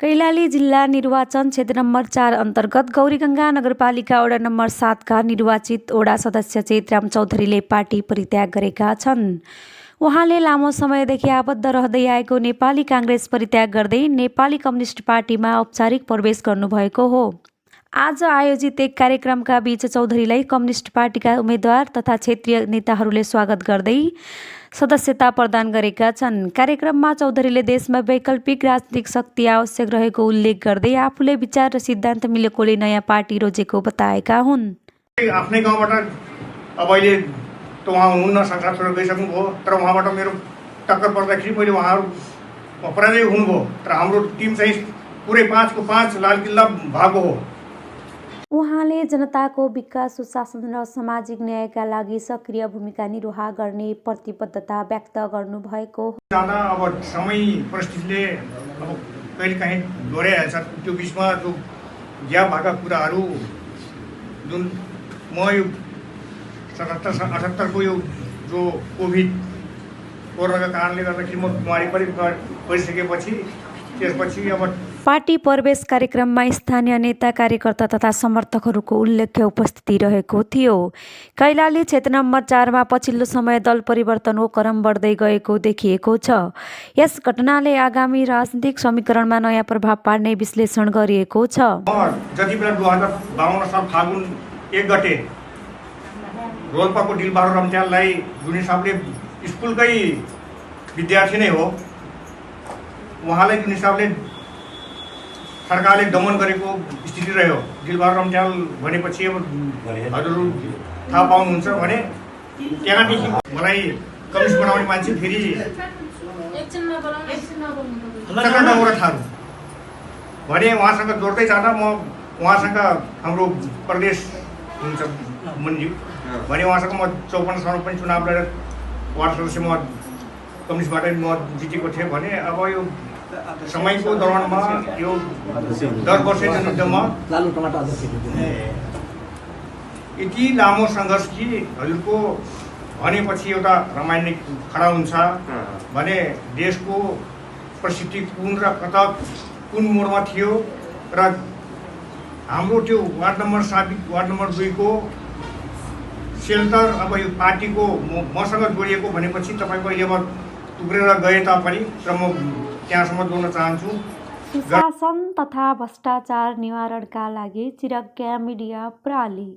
कैलाली जिल्ला निर्वाचन क्षेत्र नम्बर 4 अन्तर्गत गौरीगङ्गा नगरपालिका वडा नम्बर 7 का निर्वाचित वडा सदस्य चेतराम चौधरीले पार्टी परित्याग गरेका छन्। उहाँले लामो समयदेखि आबद्ध रहँदै आएको नेपाली काङ्ग्रेस परित्याग गर्दै नेपाली कम्युनिस्ट पार्टीमा औपचारिक प्रवेश गर्नुभएको हो। आज आयोजित एक कार्यक्रमका बीच चौधरीलाई कम्युनिस्ट पार्टीका उम्मेद्वार तथा क्षेत्रीय नेताहरूले स्वागत गर्दै सदस्यता प्रदान गरेका छन्। कार्यक्रममा चौधरीले देशमा वैकल्पिक राजनीतिक शक्ति आवश्यक रहेको उल्लेख गर्दै आफूले विचार र सिद्धान्त मिलेकोले नयाँ पार्टी रोजेको बताएका हुन्। आफ्नै गाउँबाट अब अहिले त उहाँ हुनुहुन्न, संसार छोडेर गइसक्नुभयो, तर उहाँबाट मेरो टक्कर पर्दाखेरि मैले उहाँहरू पराजय हुनुभयो, तर हाम्रो टिम चाहिँ पुरै 5 को 5 लाल किल्ला भएको हो। उहाँले जनताको विकास, सुशासन र सामाजिक न्यायका लागि सक्रिय भूमिका निर्वाह गर्ने प्रतिबद्धता व्यक्त गर्नुभएको हो। अब समय परिस्थितिले अब कहिलेकाहीँ दोहोऱ्याइहाल्छ, त्यो बिचमा जो ग्याप भएका कुराहरू जुन म यो 77 को यो जो कोभिड कोरोनाका कारणले गर्दाखेरि म बिमारी परिसकेपछि त्यसपछि अब पार्टी प्रवेश कार्यक्रममा स्थानीय नेता, कार्यकर्ता तथा समर्थकहरूको उल्लेख्य उपस्थिति रहेको थियो। कैलाली क्षेत्र नम्बर 4 मा पछिल्लो समय दल परिवर्तनको क्रम बढ्दै गएको देखिएको छ। यस घटनाले आगामी राजनीतिक समीकरणमा नयाँ प्रभाव पार्ने विश्लेषण गरिएको छ। जति बेला 2052 साल फागुन 1 गते रोल्पाको दिलबहादुर रम्त्याललाई जुन हिसाबले स्कुलकै विद्यार्थी नै हो, उहाँलाई जुन हिसाबले सरकारले दमन गरेको स्थिति रह्यो। दिलबहादुर रम्त्याल भनेपछि अब हजुरहरू थाहा पाउनुहुन्छ भने त्यहाँदेखि मलाई कम्युनिस्ट बनाउने मान्छे फेरि चक्रनगौरा थारू भने उहाँसँग जोड्दै जाँदा म उहाँसँग हाम्रो प्रदेश हुन्छ मन्ज्यू भने उहाँसँग म 54 सालमा पनि चुनाव लडेर वार्ड सदस्य म कम्युनिस्टबाट म जितेको थिएँ भने अब यो समयको दौरानमा यो 10 वर्ष युद्धमा यति लामो सङ्घर्ष कि हजुरको भनेपछि एउटा रामायण खडा हुन्छ भने देशको परिस्थिति कुन र कता कुन मोडमा थियो र हाम्रो त्यो वार्ड नम्बर 7 वार्ड नम्बर 2 को सेल्टर अब यो पार्टीको मसँग जोडिएको भनेपछि तपाईँको अहिले अब टुक्रेर गए तापनि र म त्यहाँसम्म जोड्न चाहन्छु। सुशासन तथा भ्रष्टाचार निवारणका लागि चिरज्ञ मिडिया प्राली।